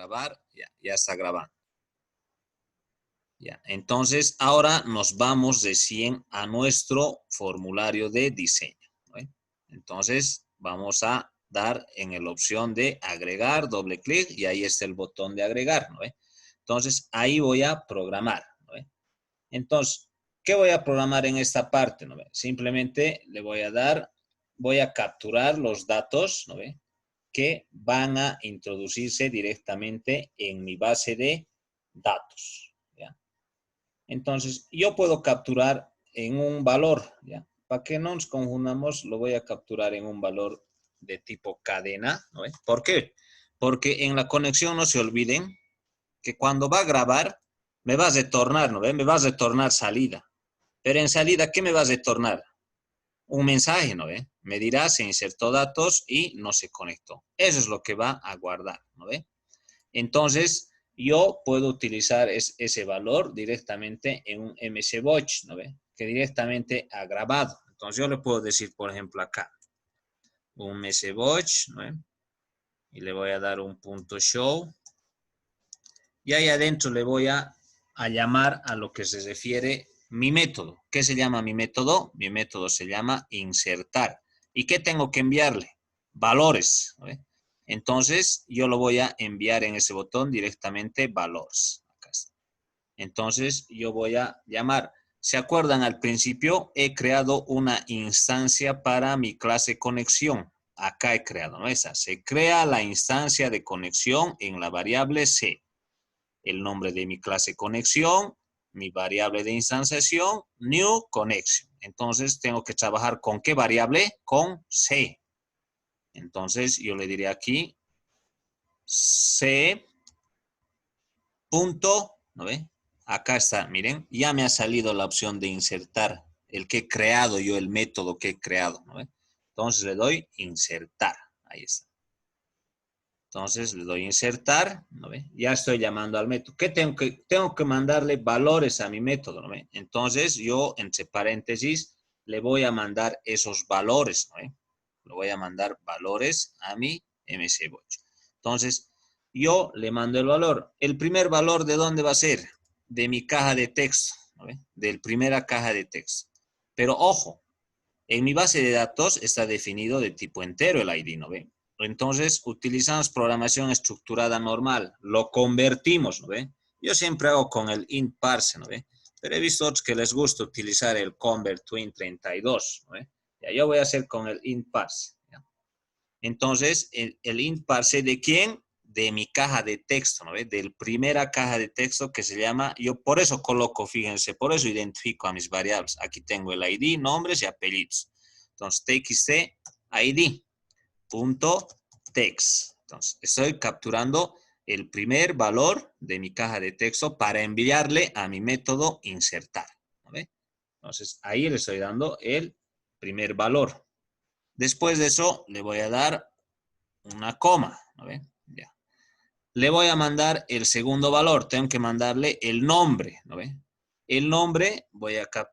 grabar. Ya está grabando. Ya, entonces ahora nos vamos recién a nuestro formulario de diseño, ¿no? Entonces vamos a dar en la opción de agregar, doble clic y ahí está el botón de agregar, ¿no? Entonces ahí voy a programar, ¿no? Entonces, ¿qué voy a programar en esta parte, ¿no? Simplemente le voy a dar, voy a capturar los datos, ¿no? Que van a introducirse directamente en mi base de datos, ¿ya? Entonces, yo puedo capturar en un valor, ¿ya? Para que no nos confundamos, lo voy a capturar en un valor de tipo cadena, ¿no? ¿Por qué? Porque en la conexión no se olviden que cuando va a grabar, me va a retornar, ¿no? Me va a retornar salida. Pero en salida, ¿qué me va a retornar? Un mensaje, ¿no ve? Me dirá, se insertó datos y no se conectó. Eso es lo que va a guardar, ¿no ve? Entonces, yo puedo utilizar ese valor directamente en un MSVoice, ¿no ve? Que directamente ha grabado. Entonces, yo le puedo decir, por ejemplo, acá, un MSVoice, ¿no ve? Y le voy a dar un punto show. Y ahí adentro le voy a llamar a lo que se refiere mi método. ¿Qué se llama mi método? Mi método se llama insertar. ¿Y qué tengo que enviarle? Valores, ¿no? Entonces, yo lo voy a enviar en ese botón directamente valores. Acá está. Entonces, yo voy a llamar. ¿Se acuerdan al principio? He creado una instancia para mi clase conexión. Acá he creado, ¿no? Esa. Se crea la instancia de conexión en la variable C. El nombre de mi clase conexión, mi variable de instanciación, new connection. Entonces, tengo que trabajar con ¿qué variable? Con C. Entonces, yo le diré aquí C punto, ¿no ve? Acá está, miren, ya me ha salido la opción de insertar, el que he creado yo, el método que he creado, ¿no ve? Entonces, le doy insertar, ahí está. Entonces le doy insertar, ¿no ve? Ya estoy llamando al método. ¿Qué tengo que? Tengo que mandarle valores a mi método, ¿no ve? Entonces yo, entre paréntesis, le voy a mandar esos valores, ¿no ve? Le voy a mandar valores a mi MSVoice. Entonces, yo le mando el valor. ¿El primer valor de dónde va a ser? De mi caja de texto, ¿no ve? Del primera caja de texto. Pero ojo, en mi base de datos está definido de tipo entero el ID, ¿no ve? Entonces, utilizamos programación estructurada normal. Lo convertimos, ¿no ve? Yo siempre hago con el int parse, ¿no ve? Pero he visto otros que les gusta utilizar el convert to int 32, ¿no ve? Ya, yo voy a hacer con el int parse. ¿Ya? Entonces, el int parse ¿de quién? De mi caja de texto, ¿no ve? Del primera caja de texto que se llama, yo por eso coloco, fíjense, por eso identifico a mis variables. Aquí tengo el ID, nombres y apellidos. Entonces, txt ID. Punto text. Entonces, estoy capturando el primer valor de mi caja de texto para enviarle a mi método insertar, ¿no ve? Entonces, ahí le estoy dando el primer valor. Después de eso, le voy a dar una coma, ¿no ve? Ya. Le voy a mandar el segundo valor. Tengo que mandarle el nombre, ¿no ve? El nombre,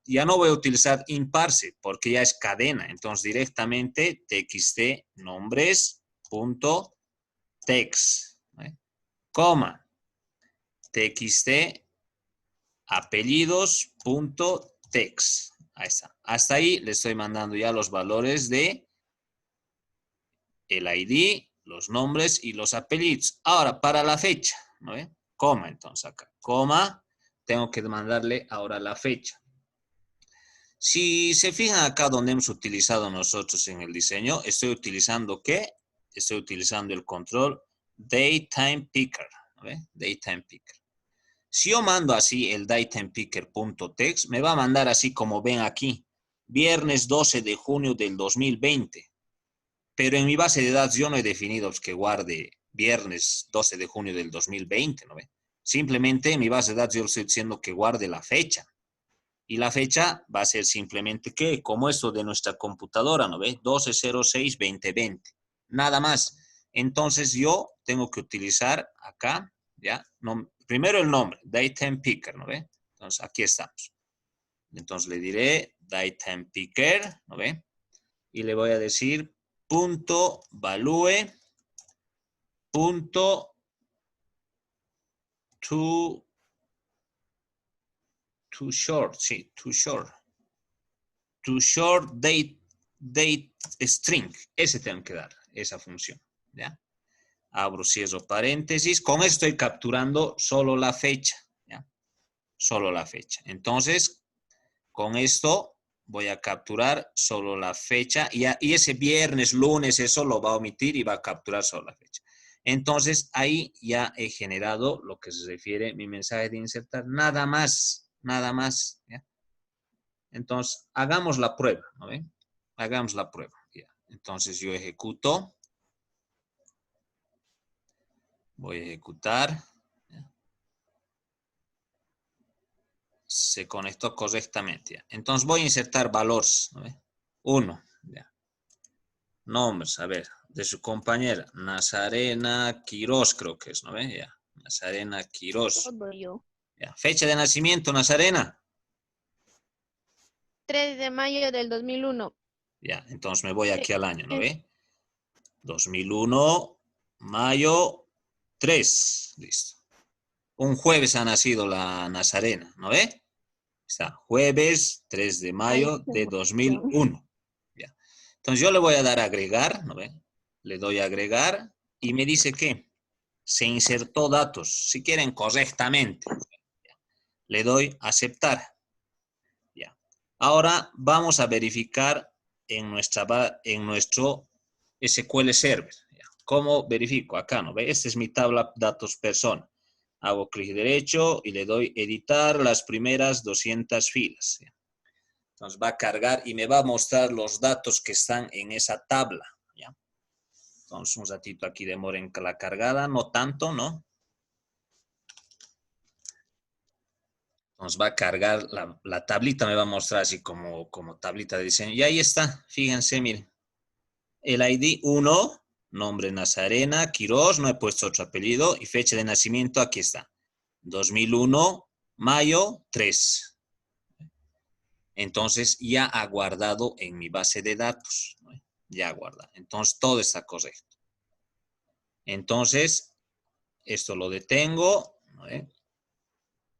ya no voy a utilizar int parse porque ya es cadena. Entonces, directamente txt nombres punto text, ¿eh? Coma, txt apellidos punto text. Ahí está. Hasta ahí le estoy mandando ya los valores de el ID, los nombres y los apellidos. Ahora, para la fecha, ¿no ve? Coma, entonces acá, coma, tengo que mandarle ahora la fecha. Si se fijan acá donde hemos utilizado nosotros en el diseño, estoy utilizando ¿qué? Estoy utilizando el control DateTimePicker, ¿no ve? DateTimePicker. Si yo mando así el DateTimePicker.text, me va a mandar así como ven aquí, viernes 12 de junio del 2020. Pero en mi base de datos yo no he definido que guarde viernes 12 de junio del 2020, ¿no ve? Simplemente en mi base de datos yo le estoy diciendo que guarde la fecha. Y la fecha va a ser simplemente que, como esto de nuestra computadora, ¿no ve? 12/06/2020. Nada más. Entonces yo tengo que utilizar acá, ¿ya? No, primero el nombre, DateTimePicker, ¿no ve? Entonces aquí estamos. Entonces le diré DateTimePicker, ¿no ve? Y le voy a decir punto value punto too short, sí, too short. Too short date string. Ese tengo que dar, esa función, ¿ya? Abro, cierro paréntesis. Con esto estoy capturando solo la fecha, ¿ya? Solo la fecha. Entonces, con esto voy a capturar solo la fecha y ese viernes, lunes, eso lo va a omitir y va a capturar solo la fecha. Entonces, ahí ya he generado lo que se refiere a mi mensaje de insertar. Nada más, ¿ya? Entonces, hagamos la prueba, ¿no ven? Hagamos la prueba, ¿ya? Entonces, yo ejecuto. Voy a ejecutar. Se conectó correctamente. ¿Ya? Entonces voy a insertar valores. ¿No? 1. Nombres, a ver, de su compañera. Nazarena Quirós, creo que es, ¿no ve? Ya. Nazarena Quirós. Todo yo. Ya. Fecha de nacimiento, Nazarena. 3 de mayo del 2001. Ya, entonces me voy aquí al año, ¿no ve? 2001, mayo 3. Listo. Un jueves ha nacido la Nazarena, ¿no ve? Está, jueves 3 de mayo Ay, qué de emoción. 2001. Ya. Entonces yo le voy a dar a agregar, ¿no ve? Le doy a agregar y me dice que se insertó datos, si quieren correctamente. Le doy a aceptar. Ya. Ahora vamos a verificar en nuestro SQL Server. Ya. ¿Cómo verifico? Acá, ¿no ve? Esta es mi tabla datos persona. Hago clic derecho y le doy editar las primeras 200 filas. ¿Ya? Entonces va a cargar y me va a mostrar los datos que están en esa tabla. ¿Ya? Entonces un ratito aquí demora en la cargada, no tanto, ¿no? Entonces va a cargar la tablita, me va a mostrar así como tablita de diseño. Y ahí está, fíjense, miren. El ID 1, nombre Nazarena, Quirós, no he puesto otro apellido, y fecha de nacimiento, aquí está. 2001, mayo 3. Entonces ya ha guardado en mi base de datos. ¿No? Ya guarda. Entonces todo está correcto. Entonces, esto lo detengo. ¿No?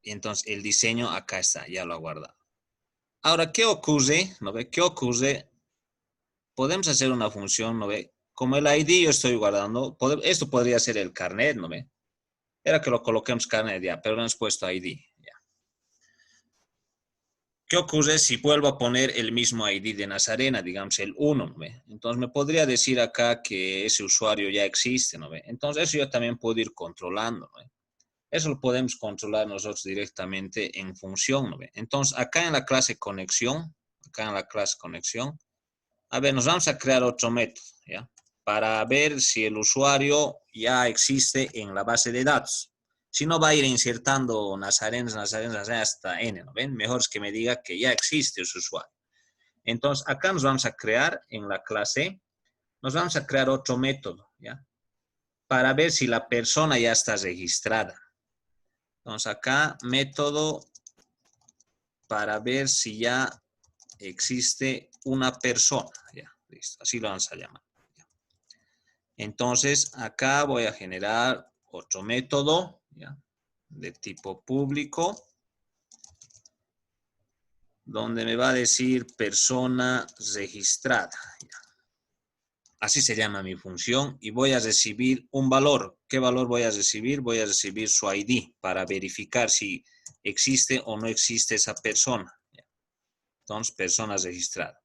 Y entonces el diseño acá está, ya lo ha guardado. Ahora, ¿qué ocurre? ¿No ve? ¿Qué ocurre? Podemos hacer una función, ¿no ve? Como el ID yo estoy guardando, esto podría ser el carnet, ¿no ve? Era que lo coloquemos carnet ya, pero no hemos puesto ID. Ya. ¿Qué ocurre si vuelvo a poner el mismo ID de Nazarena, digamos el 1, ¿no ve? Entonces me podría decir acá que ese usuario ya existe, ¿no ve? Entonces eso yo también puedo ir controlando, ¿no ve? Eso lo podemos controlar nosotros directamente en función, ¿no ve? Entonces acá en la clase conexión, a ver, nos vamos a crear otro método, ¿ya? Para ver si el usuario ya existe en la base de datos. Si no, va a ir insertando Nazarenes hasta N, ¿no ven? Mejor es que me diga que ya existe ese usuario. Entonces, acá nos vamos a crear en la clase, nos vamos a crear otro método, ¿ya? Para ver si la persona ya está registrada. Entonces, acá, método para ver si ya existe una persona, ¿ya? Listo, así lo vamos a llamar. Entonces, acá voy a generar otro método, ¿ya? De tipo público, donde me va a decir persona registrada. ¿Ya? Así se llama mi función y voy a recibir un valor. ¿Qué valor voy a recibir? Voy a recibir su ID para verificar si existe o no existe esa persona. ¿Ya? Entonces, persona registrada.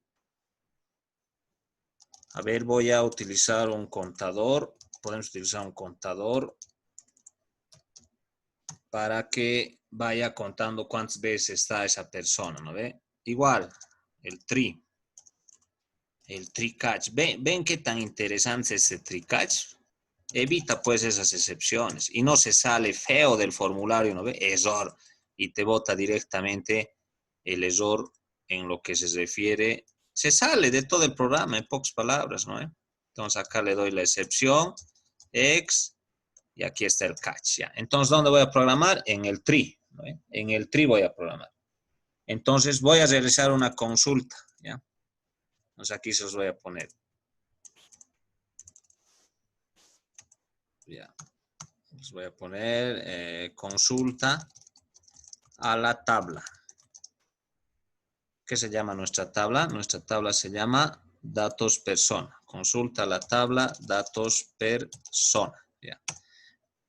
A ver, voy a utilizar un contador. Podemos utilizar un contador para que vaya contando cuántas veces está esa persona, ¿no ve? Igual, el tree catch. ¿Ven qué tan interesante es este tree catch? Evita pues esas excepciones y no se sale feo del formulario, ¿no ve? Error. Y te bota directamente el error en lo que se refiere. Se sale de todo el programa, en pocas palabras, ¿no? Entonces acá le doy la excepción, X, y aquí está el catch, ¿ya? Entonces, ¿dónde voy a programar? En el tree, ¿no? En el tree voy a programar. Entonces, voy a realizar una consulta, ¿ya? Entonces, aquí se los voy a poner. Ya. Les voy a poner consulta a la tabla. ¿Qué se llama nuestra tabla? Nuestra tabla se llama datos persona. Consulta la tabla datos persona. ¿Ya?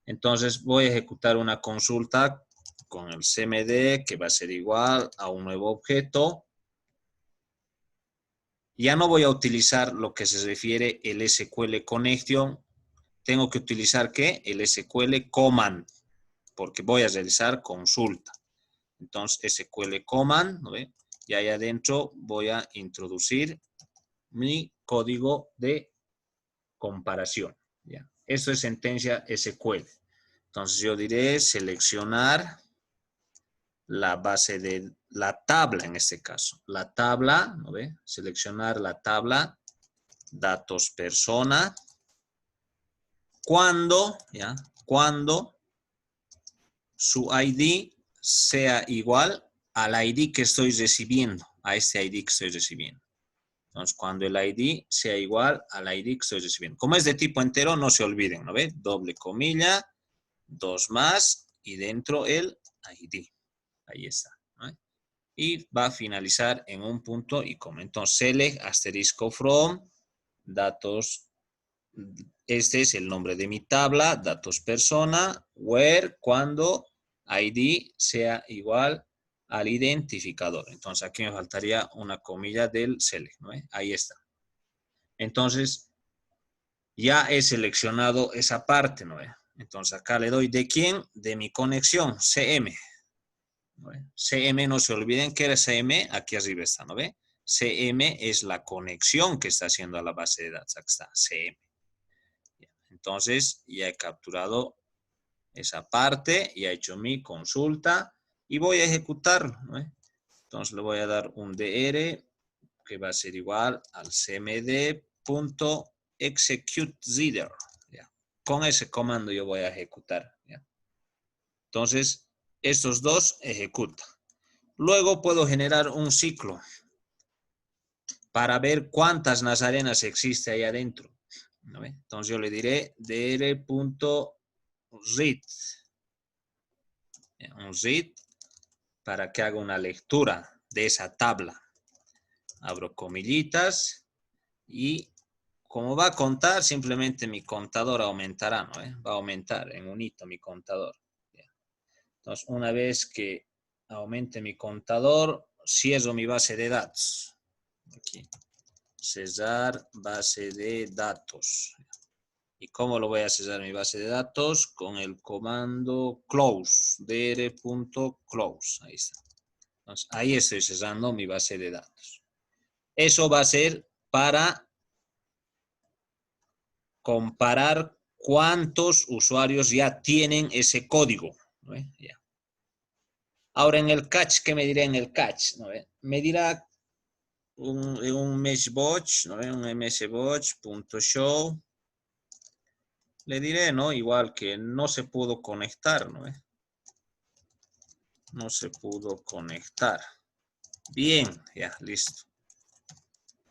Entonces voy a ejecutar una consulta con el CMD que va a ser igual a un nuevo objeto. Ya no voy a utilizar lo que se refiere el SQL Connection. Tengo que utilizar ¿qué? El SQL Command, porque voy a realizar consulta. Entonces SQL Command, ¿no ve? Y ahí adentro voy a introducir mi código de comparación. ¿Ya? Esto es sentencia SQL. Entonces yo diré seleccionar la base de la tabla en este caso. La tabla, ¿no ve? Seleccionar la tabla, datos persona. Cuando, ¿ya? Cuando su ID sea igual al ID que estoy recibiendo, a este ID que estoy recibiendo. Entonces, cuando el ID sea igual al ID que estoy recibiendo. Como es de tipo entero, no se olviden, ¿no ve? Doble comilla, 2 más y dentro el ID. Ahí está, ¿no? Y va a finalizar en un punto y coma. Entonces, select asterisco from datos. Este es el nombre de mi tabla, datos persona, where, cuando ID sea igual al identificador. Entonces aquí me faltaría una comilla del select, ¿no? Ahí está. Entonces ya he seleccionado esa parte, ¿no? Entonces acá le doy de quién, de mi conexión, CM. ¿No? CM, no se olviden que era CM, aquí arriba está, ¿no ve? CM es la conexión que está haciendo a la base de datos, aquí está, CM. Entonces ya he capturado esa parte, ya he hecho mi consulta y voy a ejecutarlo, ¿no? Entonces le voy a dar un DR que va a ser igual al cmd.executeZero. Con ese comando yo voy a ejecutar. ¿Ya? Entonces, estos dos ejecutan. Luego puedo generar un ciclo para ver cuántas nazarenas existe ahí adentro. ¿No? Entonces yo le diré dr.read. Un read para que haga una lectura de esa tabla. Abro comillitas y como va a contar, simplemente mi contador aumentará, ¿no? Va a aumentar en un hito mi contador. Entonces, una vez que aumente mi contador, cierro mi base de datos. Aquí. Cerrar base de datos. ¿Y cómo lo voy a cerrar mi base de datos? Con el comando close, dr.close. Ahí está. Entonces, ahí estoy cerrando mi base de datos. Eso va a ser para comparar cuántos usuarios ya tienen ese código. ¿No? Ya. Ahora en el catch, ¿qué me dirá en el catch? ¿No? Me dirá un meshbotch, ¿no? Un mshbotch.show. Le diré, ¿no? Igual que no se pudo conectar, ¿no? No se pudo conectar. Bien, ya, listo.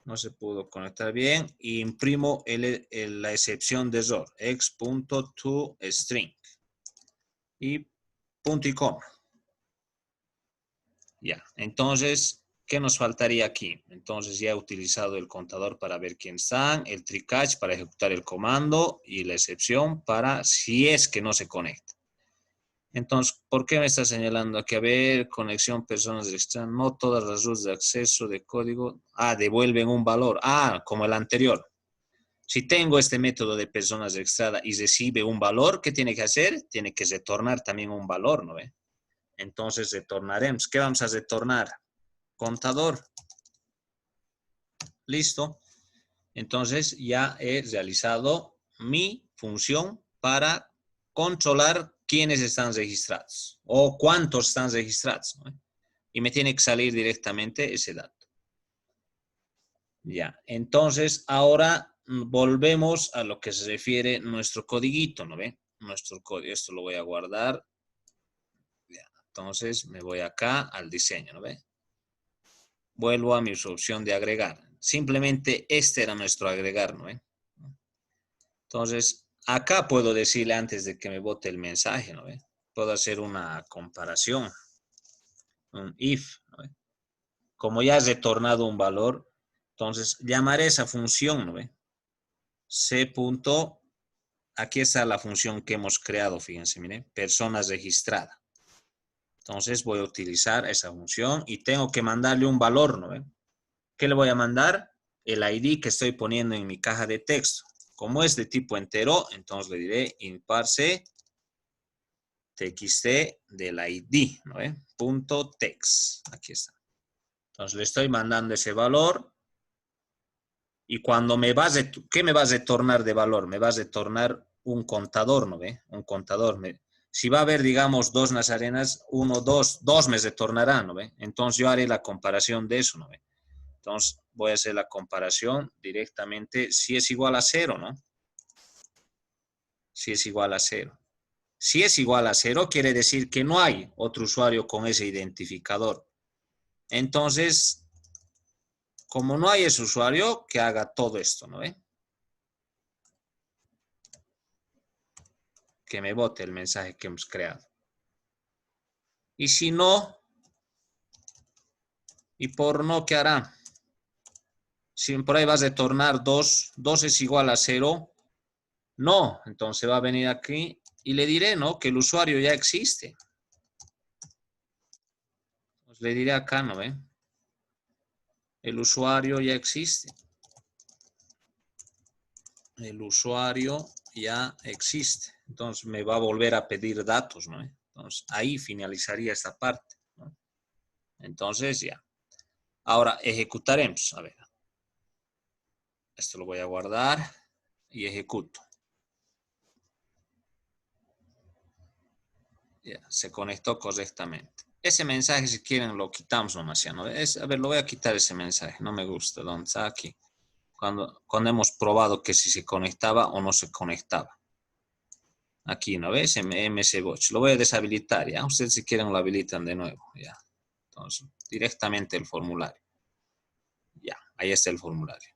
No se pudo conectar bien. Y imprimo la excepción de error. X.toString. Y punto y coma. Ya, entonces, ¿qué nos faltaría aquí? Entonces ya he utilizado el contador para ver quién están, el try catch para ejecutar el comando y la excepción para si es que no se conecta. Entonces, ¿por qué me está señalando aquí? A ver, conexión personas externas, no todas las rutas de acceso de código. Devuelven un valor. Como el anterior. Si tengo este método de personas extradas y recibe un valor, ¿qué tiene que hacer? Tiene que retornar también un valor, ¿no ve? Entonces retornaremos. ¿Qué vamos a retornar? Contador. Listo. Entonces ya he realizado mi función para controlar quiénes están registrados o cuántos están registrados, ¿no? Y me tiene que salir directamente ese dato. Ya, entonces ahora volvemos a lo que se refiere nuestro codiguito, ¿no ve? Nuestro código, esto lo voy a guardar. Ya, entonces me voy acá al diseño, ¿no ve? Vuelvo a mi opción de agregar. Simplemente este era nuestro agregar, ¿no ve? Entonces acá puedo decirle antes de que me bote el mensaje, ¿no ve? Puedo hacer una comparación, un if, ¿no ve? Como ya has retornado un valor, entonces llamaré esa función, ¿no ve? C punto, aquí está la función que hemos creado, fíjense, miren, personas registradas. Entonces voy a utilizar esa función y tengo que mandarle un valor, ¿no ve? ¿Qué le voy a mandar? El ID que estoy poniendo en mi caja de texto. Como es de tipo entero, entonces le diré imparse txt del ID, ¿no ve? Punto text. Aquí está. Entonces le estoy mandando ese valor. Y cuando me vas a, ¿qué me vas a retornar de valor? Me vas a retornar un contador, ¿no ve? Un contador. Si va a haber, digamos, 2 nazarenas, 1, 2, 2 me retornará, ¿no ve? Entonces yo haré la comparación de eso, ¿no ve? Entonces voy a hacer la comparación directamente si es igual a 0, ¿no? Si es igual a 0. Si es igual a 0, quiere decir que no hay otro usuario con ese identificador. Entonces, como no hay ese usuario, que haga todo esto, ¿no ve? Que me bote el mensaje que hemos creado. Y si no, y por no, ¿qué hará? Si por ahí vas a retornar 2, 2 es igual a 0, no, entonces va a venir aquí y le diré, ¿no? Que el usuario ya existe. Pues le diré acá, ¿no ve? El usuario ya existe. El usuario ya existe. Entonces me va a volver a pedir datos, ¿no? Entonces ahí finalizaría esta parte, ¿no? Entonces ya. Ahora ejecutaremos. A ver. Esto lo voy a guardar y ejecuto. Ya, se conectó correctamente. Ese mensaje, si quieren, lo quitamos nomás ya, ¿no? A ver, lo voy a quitar ese mensaje. No me gusta. ¿Dónde está? Aquí. Cuando hemos probado que si se conectaba o no se conectaba. Aquí, ¿no ves? MS Watch. Lo voy a deshabilitar, ¿ya? Ustedes si quieren lo habilitan de nuevo, ¿ya? Entonces, directamente el formulario. Ya, ahí está el formulario.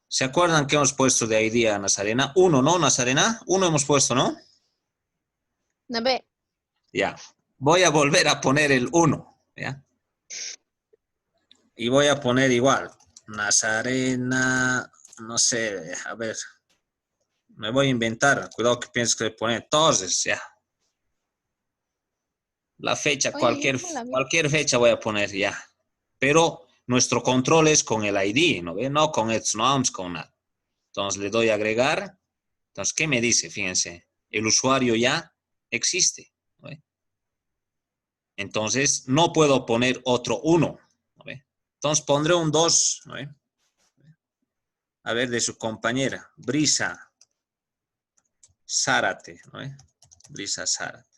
¿Se acuerdan que hemos puesto de ID a Nazarena? 1, ¿no, Nazarena? 1 hemos puesto, ¿no? No ve. Ya. Voy a volver a poner el 1, ¿ya? Y voy a poner igual. Nazarena, no sé, a ver. Me voy a inventar. Cuidado que pienses que poner. Entonces, ya. La fecha, Oye, yo no la vi. cualquier fecha voy a poner ya. Pero nuestro control es con el ID, ¿no ve? No con Eds Noms, con nada. Entonces le doy a agregar. Entonces, ¿qué me dice? Fíjense, el usuario ya existe, ¿no ve? Entonces, no puedo poner otro 1, ¿no ve? Entonces, pondré un 2, ¿no ve? A ver, de su compañera, Brisa Zárate, ¿no ve? Brisa Zárate.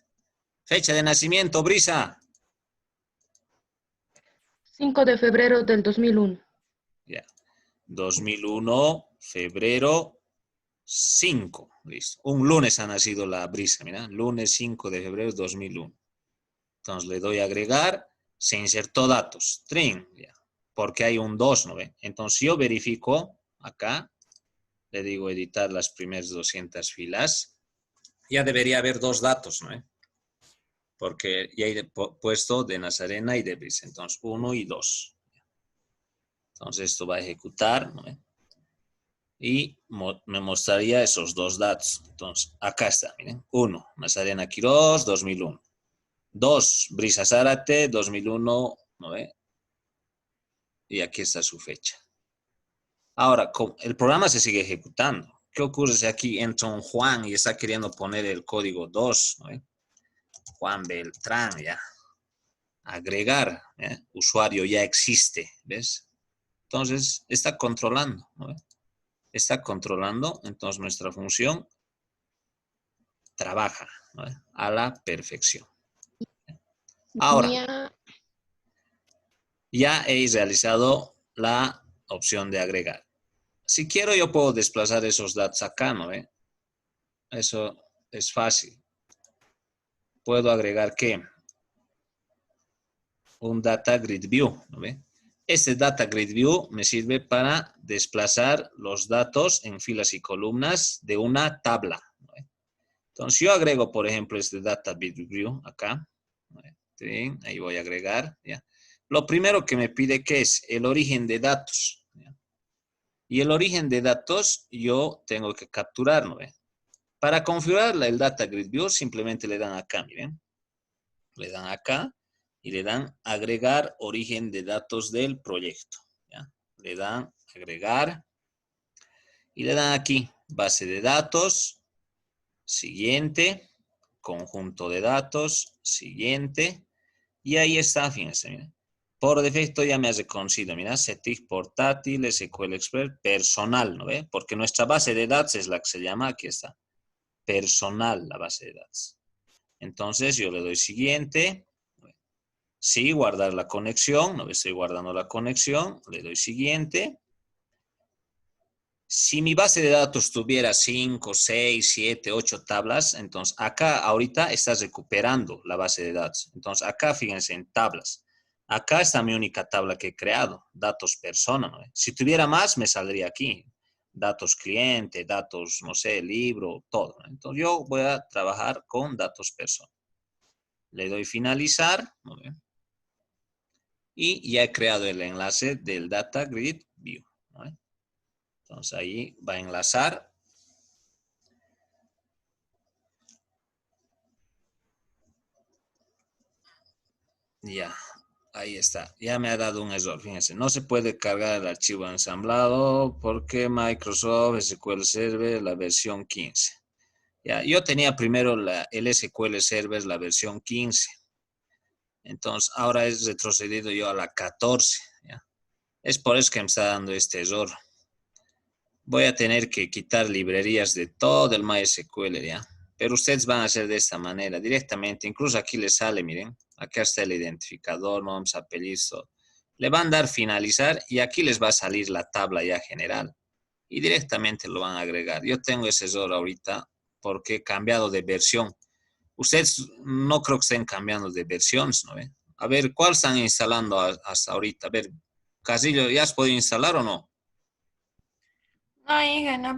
Fecha de nacimiento, Brisa. 5 de febrero del 2001. Ya. 2001, febrero 5. Listo. Un lunes ha nacido la Brisa, mira. Lunes 5 de febrero de 2001. Entonces le doy a agregar. Se insertó datos. String, ya. Porque hay un 2, ¿no ve? Entonces yo verifico acá. Le digo editar las primeras 200 filas. Ya debería haber 2 datos, ¿no ve? Porque ya he puesto de Nazarena y de Brisa. Entonces 1 y 2. Entonces esto va a ejecutar, ¿no ve? Y me mostraría esos 2 datos. Entonces, acá está, miren. 1, Nazarena Quirós, 2001. 2, Brisa Zárate, 2001, ¿no ve? Y aquí está su fecha. Ahora, el programa se sigue ejecutando. ¿Qué ocurre si aquí entra un Juan y está queriendo poner el código 2, ¿no ve? Juan Beltrán, ya. Agregar, ¿eh? Usuario ya existe, ¿ves? Entonces, está controlando, ¿no ve? Está controlando, entonces nuestra función trabaja, ¿no? A la perfección. Ahora, ya he realizado la opción de agregar. Si quiero, yo puedo desplazar esos datos acá, ¿no ve? Eso es fácil. Puedo agregar, ¿qué? Un data grid view, ¿no ve? Este Data Grid View me sirve para desplazar los datos en filas y columnas de una tabla. ¿No? Entonces, yo agrego, por ejemplo, este Data Grid View acá. ¿No? Bien, ahí voy a agregar. ¿Ya? Lo primero que me pide que es el origen de datos. ¿Ya? Y el origen de datos yo tengo que capturar. ¿No? Para configurar el Data Grid View simplemente le dan acá, miren. Le dan acá y le dan agregar origen de datos del proyecto. ¿Ya? Le dan agregar y le dan aquí base de datos, siguiente, conjunto de datos, siguiente. Y ahí está, fíjense, miren. Por defecto ya me ha reconocido, mira, Setic portátil, SQL Express, personal, ¿no ve? Porque nuestra base de datos es la que se llama, aquí está, personal, la base de datos. Entonces yo le doy siguiente, sí, guardar la conexión, no estoy guardando la conexión, le doy siguiente. Si mi base de datos tuviera 5, 6, 7, 8 tablas, entonces acá ahorita estás recuperando la base de datos. Entonces acá fíjense en tablas. Acá está mi única tabla que he creado, datos persona, ¿no? Si tuviera más, me saldría aquí. Datos cliente, datos, no sé, libro, todo. ¿No? Entonces yo voy a trabajar con datos persona. Le doy finalizar, ¿no? Y ya he creado el enlace del Data Grid View. ¿No? Entonces ahí va a enlazar. Ya, ahí está. Ya me ha dado un error, fíjense. No se puede cargar el archivo ensamblado porque Microsoft SQL Server, la versión 15. Ya, yo tenía primero el SQL Server, la versión 15. Entonces ahora he retrocedido yo a la 14. ¿Ya? Es por eso que me está dando este error. Voy a tener que quitar librerías de todo el MySQL, ¿ya? Pero ustedes van a hacer de esta manera, directamente. Incluso aquí les sale, miren. Acá está el identificador, nombres, apellidos, todo. Le van a dar finalizar y aquí les va a salir la tabla ya general. Y directamente lo van a agregar. Yo tengo ese error ahorita porque he cambiado de versión. Ustedes no creo que estén cambiando de versiones, ¿no? A ver, ¿cuál están instalando hasta ahorita? A ver, Casillo, ¿ya has podido instalar o no? No, hija, no